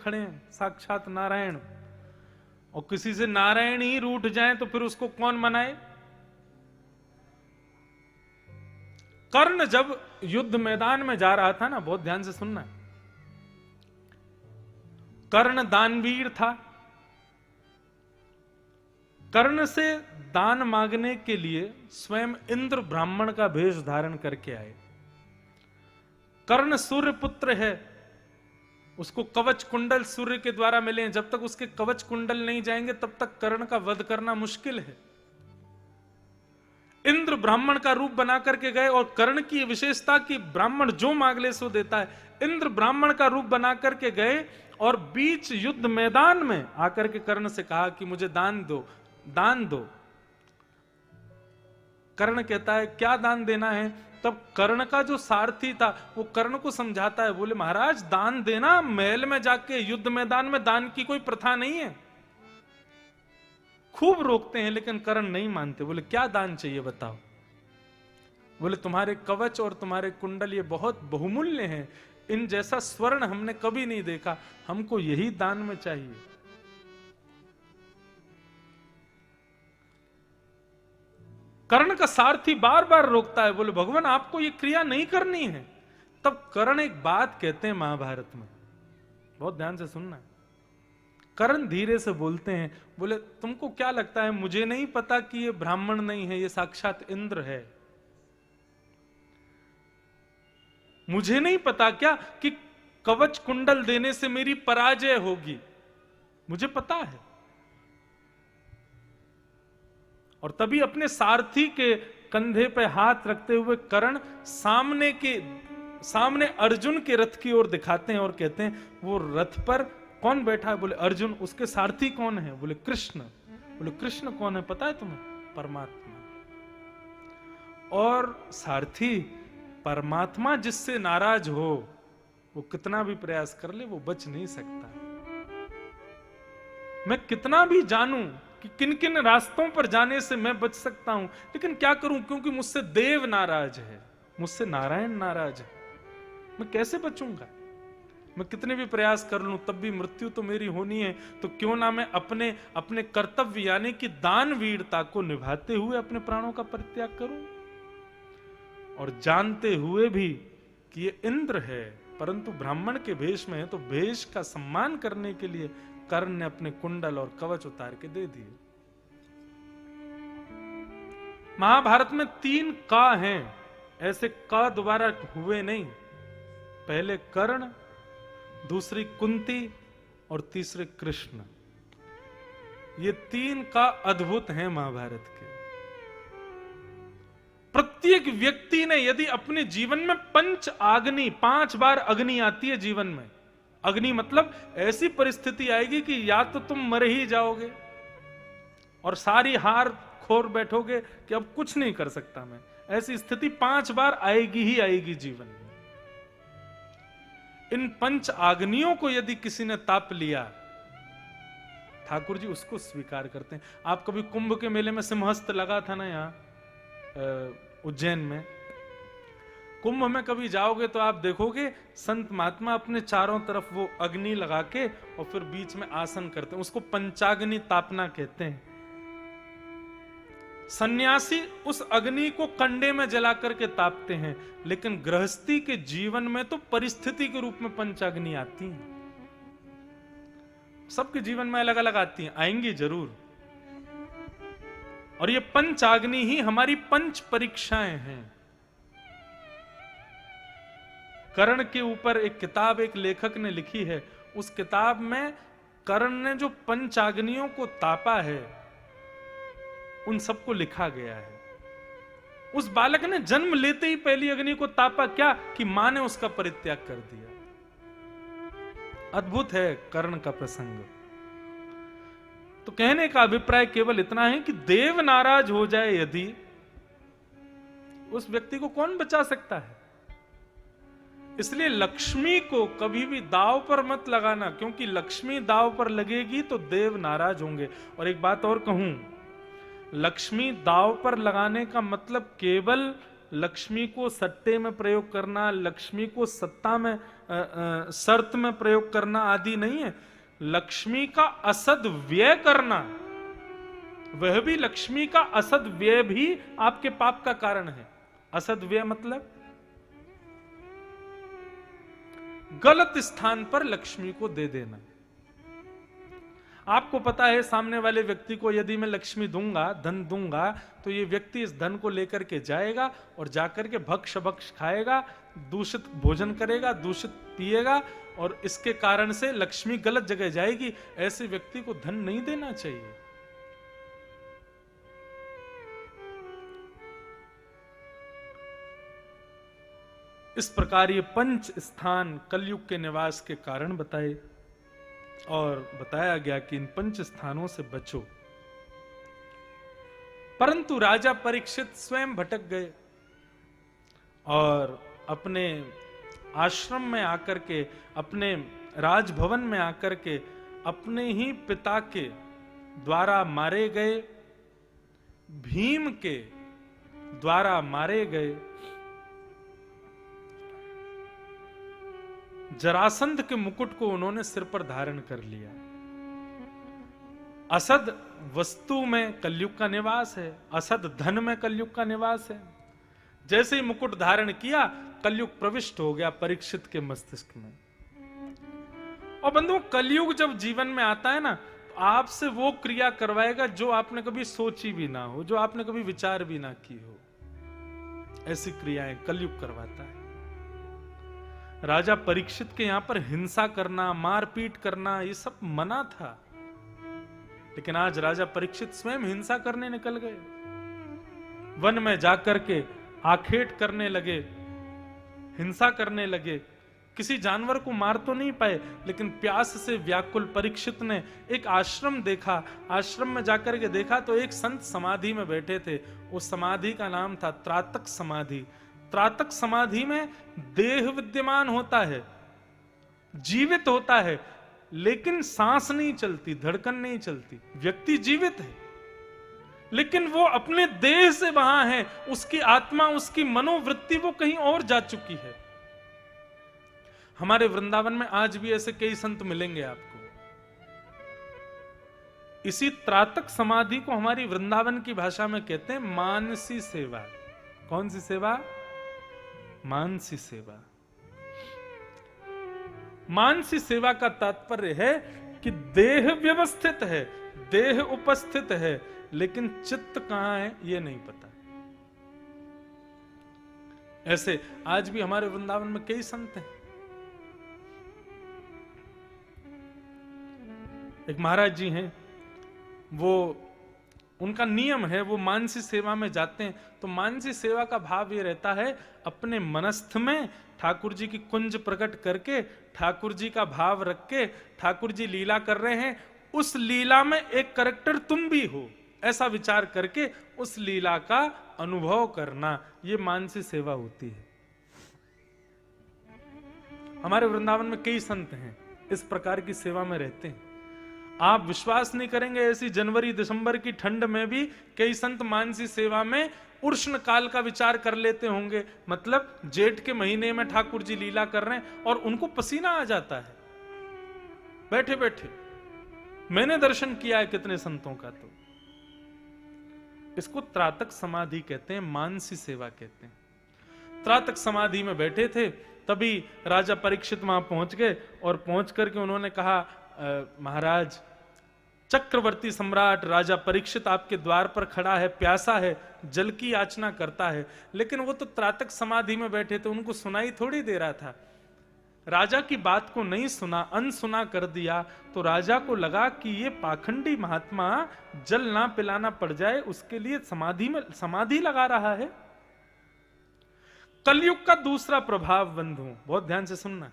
खड़े हैं, साक्षात नारायण, और किसी से नारायण ही रूठ जाए तो फिर उसको कौन मनाए। कर्ण जब युद्ध मैदान में जा रहा था ना, बहुत ध्यान से सुनना, कर्ण दानवीर था। कर्ण से दान मांगने के लिए स्वयं इंद्र ब्राह्मण का वेश धारण करके आए। कर्ण सूर्य पुत्र है, उसको कवच कुंडल सूर्य के द्वारा मिले हैं। जब तक उसके कवच कुंडल नहीं जाएंगे तब तक कर्ण का वध करना मुश्किल है। इंद्र ब्राह्मण का रूप बना करके गए, और कर्ण की विशेषता कि ब्राह्मण जो मांग ले सो देता है। इंद्र ब्राह्मण का रूप बना करके गए और बीच युद्ध मैदान में आकर के कर्ण से कहा कि मुझे दान दो, दान दो। कर्ण कहता है क्या दान देना है। तब कर्ण का जो सारथी था वो कर्ण को समझाता है, बोले महाराज दान देना, महल में जाके युद्ध मैदान में दान की कोई प्रथा नहीं है। खूब रोकते हैं लेकिन कर्ण नहीं मानते। बोले क्या दान चाहिए बताओ। बोले तुम्हारे कवच और तुम्हारे कुंडल ये बहुत बहुमूल्य हैं, इन जैसा स्वर्ण हमने कभी नहीं देखा, हमको यही दान में चाहिए। कर्ण का सारथी बार बार रोकता है, बोले भगवान आपको ये क्रिया नहीं करनी है। तब कर्ण एक बात कहते हैं महाभारत में, बहुत ध्यान से सुनना। कर्ण धीरे से बोलते हैं, बोले तुमको क्या लगता है मुझे नहीं पता कि ये ब्राह्मण नहीं है, ये साक्षात इंद्र है। मुझे नहीं पता क्या कि कवच कुंडल देने से मेरी पराजय होगी, मुझे पता है। और तभी अपने सारथी के कंधे पे हाथ रखते हुए कर्ण सामने अर्जुन के रथ की ओर दिखाते हैं और कहते हैं वो रथ पर कौन बैठा है। बोले अर्जुन। उसके सारथी कौन है। बोले कृष्ण। बोले कृष्ण कौन है पता है तुम्हें। परमात्मा। और सारथी परमात्मा जिससे नाराज हो वो कितना भी प्रयास कर ले वो बच नहीं सकता। मैं कितना भी जानूं कि किन किन रास्तों पर जाने से मैं बच सकता हूं, लेकिन क्या करूं, क्योंकि मुझसे देव नाराज है, मुझसे नारायण नाराज है, मैं कैसे बचूंगा। मैं कितने भी प्रयास कर लूं तब भी मृत्यु तो मेरी होनी है। तो क्यों ना मैं अपने कर्तव्य यानी कि दानवीरता को निभाते हुए अपने प्राणों का परित्याग करूं। और जानते हुए भी कि ये इंद्र है परंतु ब्राह्मण के भेष में है, तो भेष का सम्मान करने के लिए कर्ण ने अपने कुंडल और कवच उतार के दे दिए। महाभारत में 3 का हैं, ऐसे का दोबारा हुए नहीं। पहले कर्ण, दूसरी कुंती और तीसरे कृष्ण। ये 3 का अद्भुत हैं महाभारत के। प्रत्येक व्यक्ति ने यदि अपने जीवन में 5 बार अग्नि आती है जीवन में। अग्नि मतलब ऐसी परिस्थिति आएगी कि या तो तुम मर ही जाओगे और सारी हार खोर बैठोगे कि अब कुछ नहीं कर सकता मैं। ऐसी स्थिति 5 बार आएगी ही आएगी जीवन में। इन 5 अग्नियों को यदि किसी ने ताप लिया, ठाकुर जी उसको स्वीकार करते हैं। आप कभी कुंभ के मेले में सिंहस्थ लगा था ना यहाँ उज्जैन में, कुंभ में कभी जाओगे तो आप देखोगे संत महात्मा अपने चारों तरफ वो अग्नि लगा के और फिर बीच में आसन करते हैं, उसको पंचाग्नि तापना कहते हैं। सन्यासी उस अग्नि को कंडे में जला करके तापते हैं, लेकिन गृहस्थी के जीवन में तो परिस्थिति के रूप में पंचाग्नि आती हैं। सबके जीवन में अलग अलग आती हैं, आएंगी जरूर। और ये पंचाग्नि ही हमारी 5 परीक्षाएं हैं। कर्ण के ऊपर एक किताब एक लेखक ने लिखी है, उस किताब में कर्ण ने जो 5 अग्नियों को तापा है उन सबको लिखा गया है। उस बालक ने जन्म लेते ही पहली अग्नि को तापा, क्या कि मां ने उसका परित्याग कर दिया। अद्भुत है कर्ण का प्रसंग। तो कहने का अभिप्राय केवल इतना है कि देव नाराज हो जाए यदि, उस व्यक्ति को कौन बचा सकता है। इसलिए लक्ष्मी को कभी भी दाव पर मत लगाना, क्योंकि लक्ष्मी दाव पर लगेगी तो देव नाराज होंगे। और एक बात और कहूं, लक्ष्मी दाव पर लगाने का मतलब केवल लक्ष्मी को सट्टे में प्रयोग करना, लक्ष्मी को सत्ता में शर्त में प्रयोग करना आदि नहीं है। लक्ष्मी का असद व्यय करना, वह भी लक्ष्मी का असद व्यय भी आपके पाप का कारण है। असद व्यय मतलब गलत स्थान पर लक्ष्मी को दे देना। आपको पता है सामने वाले व्यक्ति को यदि मैं लक्ष्मी दूंगा, धन दूंगा, तो ये व्यक्ति इस धन को लेकर के जाएगा और जाकर के भक्ष भक्ष खाएगा, दूषित भोजन करेगा, दूषित पिएगा, और इसके कारण से लक्ष्मी गलत जगह जाएगी। ऐसे व्यक्ति को धन नहीं देना चाहिए। इस प्रकार ये 5 स्थान कलयुग के निवास के कारण बताए और बताया गया कि इन 5 स्थानों से बचो। परंतु राजा परीक्षित स्वयं भटक गए और अपने आश्रम में आकर के, अपने राजभवन में आकर के अपने ही पिता के द्वारा मारे गए, भीम के द्वारा मारे गए जरासंध के मुकुट को उन्होंने सिर पर धारण कर लिया। असद वस्तु में कलयुग का निवास है, असद धन में कलयुग का निवास है। जैसे ही मुकुट धारण किया, कलयुग प्रविष्ट हो गया परीक्षित के मस्तिष्क में। और बंधुओं, कलयुग जब जीवन में आता है ना, तो आपसे वो क्रिया करवाएगा जो आपने कभी सोची भी ना हो, जो आपने कभी विचार भी ना की हो। ऐसी क्रियाएं कलयुग करवाता है। राजा परीक्षित के यहां पर हिंसा करना, मारपीट करना, ये सब मना था, लेकिन आज राजा परीक्षित स्वयं हिंसा करने निकल गए। वन में जाकर के आखेट करने लगे, हिंसा करने लगे। किसी जानवर को मार तो नहीं पाए, लेकिन प्यास से व्याकुल परीक्षित ने एक आश्रम देखा। आश्रम में जाकर के देखा तो एक संत समाधि में बैठे थे। उस समाधि का नाम था त्रातक समाधि। त्रातक समाधि में देह विद्यमान होता है, जीवित होता है, लेकिन सांस नहीं चलती, धड़कन नहीं चलती। व्यक्ति जीवित है, लेकिन वो अपने देह से वहां है। उसकी आत्मा, उसकी मनोवृत्ति वो कहीं और जा चुकी है। हमारे वृंदावन में आज भी ऐसे कई संत मिलेंगे आपको। इसी त्रातक समाधि को हमारी वृंदावन की भाषा में कहते हैं मानसी सेवा। कौन सी सेवा? मानसी सेवा। मानसी सेवा का तात्पर्य है कि देह व्यवस्थित है, देह उपस्थित है, लेकिन चित्त कहां है ये नहीं पता। ऐसे आज भी हमारे वृंदावन में कई संत हैं। एक महाराज जी हैं, वो उनका नियम है, वो मानसी सेवा में जाते हैं तो मानसी सेवा का भाव ये रहता है, अपने मनस्थ में ठाकुर जी की कुंज प्रकट करके, ठाकुर जी का भाव रख के, ठाकुर जी लीला कर रहे हैं, उस लीला में एक कैरेक्टर तुम भी हो, ऐसा विचार करके उस लीला का अनुभव करना, ये मानसी सेवा होती है। हमारे वृंदावन में कई संत हैं इस प्रकार की सेवा में रहते हैं। आप विश्वास नहीं करेंगे, ऐसी जनवरी दिसंबर की ठंड में भी कई संत मानसी सेवा में उष्ण काल का विचार कर लेते होंगे। मतलब जेठ के महीने में ठाकुर जी लीला कर रहे हैं और उनको पसीना आ जाता है बैठे बैठे। मैंने दर्शन किया है कितने संतों का। तो इसको त्रातक समाधि कहते हैं, मानसी सेवा कहते हैं। त्रातक समाधि में बैठे थे, तभी राजा परीक्षित वहां पहुंच गए और पहुंच करके उन्होंने कहा, महाराज, चक्रवर्ती सम्राट राजा परीक्षित आपके द्वार पर खड़ा है, प्यासा है, जल की याचना करता है। लेकिन वो तो त्रातक समाधि में बैठे थे, उनको सुनाई थोड़ी दे रहा था। राजा की बात को नहीं सुना, अनसुना कर दिया। तो राजा को लगा कि ये पाखंडी महात्मा जल ना पिलाना पड़ जाए, उसके लिए समाधि में समाधि लगा रहा है। कलयुग का दूसरा प्रभाव बंधु, बहुत ध्यान से सुनना।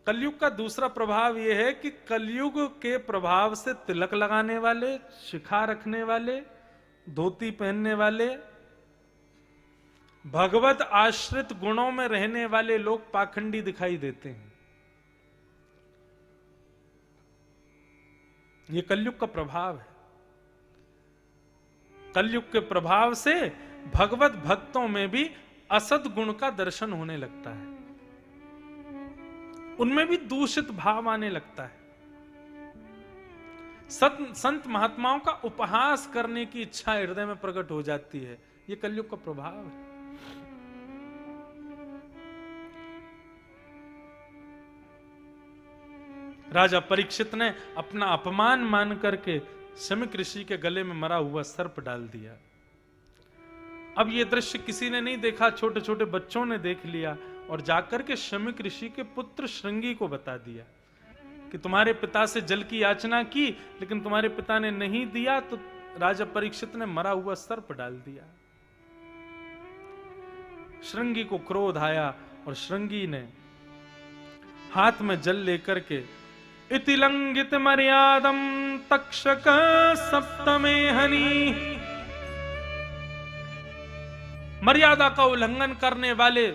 कलयुग का दूसरा प्रभाव यह है कि कलयुग के प्रभाव से तिलक लगाने वाले, शिखा रखने वाले, धोती पहनने वाले, भगवत आश्रित गुणों में रहने वाले लोग पाखंडी दिखाई देते हैं। यह कलयुग का प्रभाव है। कलयुग के प्रभाव से भगवत भक्तों में भी असद गुण का दर्शन होने लगता है, उनमें भी दूषित भाव आने लगता है। संत महात्माओं का उपहास करने की इच्छा हृदय में प्रकट हो जाती है। यह कलयुग का प्रभाव है। राजा परीक्षित ने अपना अपमान मान करके शमीक ऋषि के गले में मरा हुआ सर्प डाल दिया। अब यह दृश्य किसी ने नहीं देखा, छोटे छोटे बच्चों ने देख लिया और जाकर के शमीक ऋषि के पुत्र श्रृंगी को बता दिया कि तुम्हारे पिता से जल की याचना की, लेकिन तुम्हारे पिता ने नहीं दिया, तो राजा परीक्षित ने मरा हुआ सर्प डाल दिया। श्रृंगी को क्रोध आया और श्रृंगी ने हाथ में जल लेकर के इति लंघित मर्यादम तक्षक सप्तमे हनि, मर्यादा का उल्लंघन करने वाले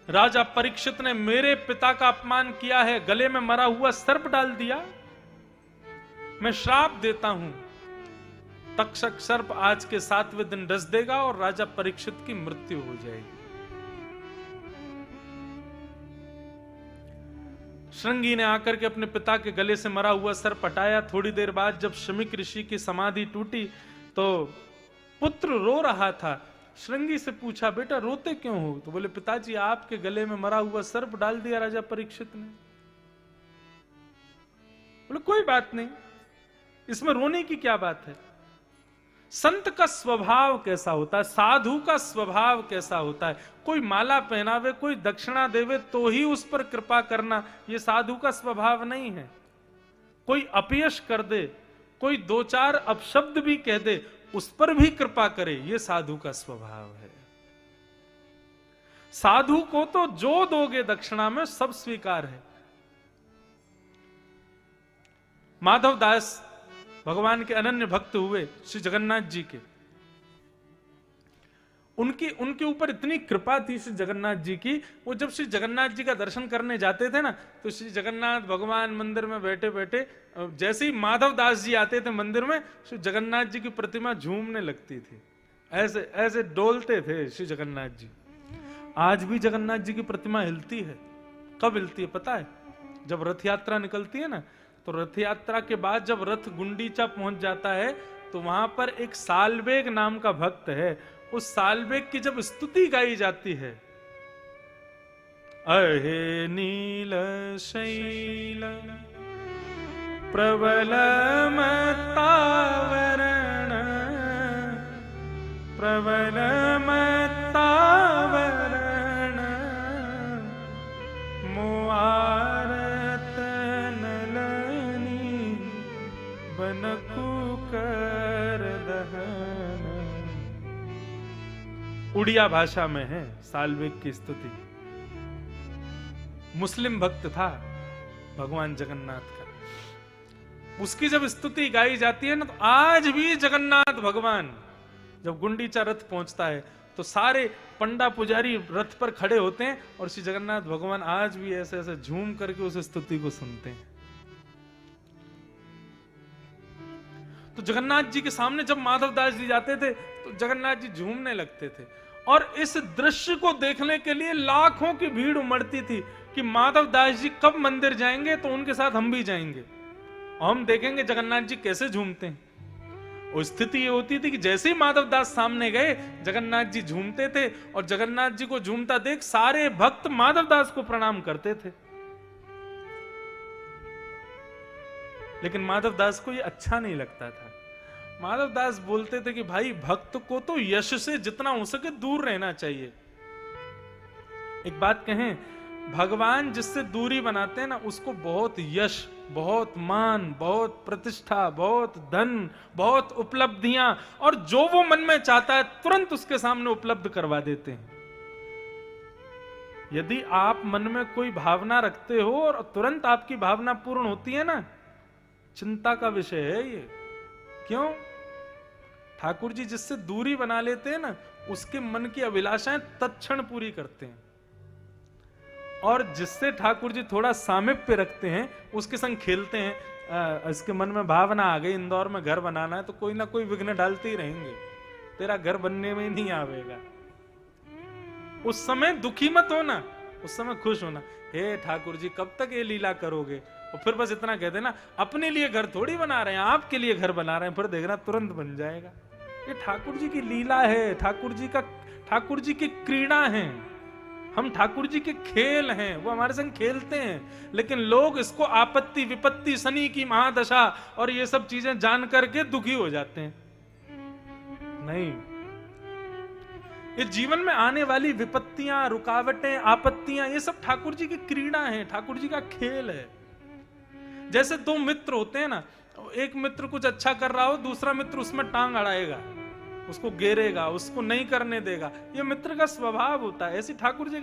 राजा परीक्षित ने मेरे पिता का अपमान किया है, गले में मरा हुआ सर्प डाल दिया। मैं श्राप देता हूं, तक्षक सर्प आज के 7वें दिन डस देगा और राजा परीक्षित की मृत्यु हो जाएगी। श्रृंगी ने आकर के अपने पिता के गले से मरा हुआ सर्प हटाया। थोड़ी देर बाद जब शमीक ऋषि की समाधि टूटी तो पुत्र रो रहा था। श्रृंगी से पूछा, बेटा रोते क्यों हो? तो बोले, पिताजी आपके गले में मरा हुआ सर्प डाल दिया राजा परीक्षित ने। बोले, कोई बात नहीं, इसमें रोने की क्या बात है। संत का स्वभाव कैसा होता है, साधु का स्वभाव कैसा होता है, कोई माला पहनावे, कोई दक्षिणा देवे तो ही उस पर कृपा करना, यह साधु का स्वभाव नहीं है। कोई अपयश कर दे, कोई 2-4 अपशब्द भी कह दे, उस पर भी कृपा करे, यह साधु का स्वभाव है। साधु को तो जो दोगे दक्षिणा में सब स्वीकार है। माधव दास भगवान के अनन्य भक्त हुए, श्री जगन्नाथ जी के। उनके ऊपर इतनी कृपा थी श्री जगन्नाथ जी की, वो जब श्री जगन्नाथ जी का दर्शन करने जाते थे ना, तो श्री जगन्नाथ भगवान मंदिर में बैठे बैठे जैसे ही माधव दास जी आते थे मंदिर में, श्री जगन्नाथ जी की प्रतिमा झूमने लगती थी, ऐसे ऐसे डोलते थे श्री जगन्नाथ जी। आज भी जगन्नाथ जी की प्रतिमा हिलती है। कब हिलती है पता है? जब रथ यात्रा निकलती है ना, तो रथ यात्रा के बाद जब रथ गुंडीचा पहुंच जाता है, तो वहां पर एक सालबेग नाम का भक्त है, उस सालबेग की जब स्तुति गाई जाती है, अहे नील शैल प्रबल मत्तावरण प्रबल मत्तावरण मुआरत नलनी बनकु कर दहन। उड़िया भाषा में है सालबेग की स्तुति। मुस्लिम भक्त था भगवान जगन्नाथ का, उसकी जब स्तुति गाई जाती है ना, तो आज भी जगन्नाथ भगवान जब गुंडीचा रथ पहुंचता है तो सारे पंडा पुजारी रथ पर खड़े होते हैं और श्री जगन्नाथ भगवान आज भी ऐसे ऐसे झूम करके उस स्तुति को सुनते हैं। तो जगन्नाथ जी के सामने जब माधव दास जी जाते थे तो जगन्नाथ जी झूमने लगते थे, और इस दृश्य को देखने के लिए लाखों की भीड़ उमड़ती थी कि माधव दास जी कब मंदिर जाएंगे तो उनके साथ हम भी जाएंगे और हम देखेंगे जगन्नाथ जी कैसे झूमते हैं। और स्थिति ये होती थी कि जैसे ही माधव दास सामने गए, जगन्नाथ जी झूमते थे, और जगन्नाथ जी को झूमता देख सारे भक्त माधव दास को प्रणाम करते थे। लेकिन माधव दास को ये अच्छा नहीं लगता था। माधव दास बोलते थे कि भाई, भक्त को तो यश से जितना हो सके दूर रहना चाहिए। एक बात कहें, भगवान जिससे दूरी बनाते हैं ना, उसको बहुत यश, बहुत मान, बहुत प्रतिष्ठा, बहुत धन, बहुत उपलब्धियां, और जो वो मन में चाहता है तुरंत उसके सामने उपलब्ध करवा देते हैं। यदि आप मन में कोई भावना रखते हो और तुरंत आपकी भावना पूर्ण होती है ना, चिंता का विषय है ये। क्यों? ठाकुर जी जिससे दूरी बना लेते हैं ना, उसके मन की अभिलाषाएं तत्क्षण पूरी करते हैं, और जिससे ठाकुर जी थोड़ा सामिप्य रखते हैं, उसके संग खेलते हैं। इसके मन में भावना आ गई इंदौर में घर बनाना है, तो कोई ना कोई विघ्न डालते ही रहेंगे। तेरा घर बनने में ही नहीं आवेगा। उस समय दुखी मत होना, उस समय खुश होना, हे ठाकुर जी कब तक ये लीला करोगे। और फिर बस इतना कहते ना, अपने लिए घर थोड़ी बना रहे हैं, आपके लिए घर बना रहे हैं, फिर देखना तुरंत बन जाएगा। ये ठाकुर जी की लीला है, ठाकुर जी की क्रीड़ा है, हम ठाकुर जी के खेल हैं, वो हमारे संग खेलते हैं। लेकिन लोग इसको आपत्ति विपत्ति शनि की महादशा और ये सब चीजें जान करके दुखी हो जाते हैं। नहीं, ये जीवन में आने वाली विपत्तियां, रुकावटें, आपत्तियां, ये सब ठाकुर जी की क्रीड़ा है, ठाकुर जी का खेल है। जैसे दो मित्र होते हैं ना, एक मित्र कुछ अच्छा कर रहा हो, दूसरा मित्र उसमें टांग अड़ाएगा, उसको घेरेगा, उसको नहीं करने देगा, ये मित्र का स्वभाव होता है। ऐसी ठाकुर जी का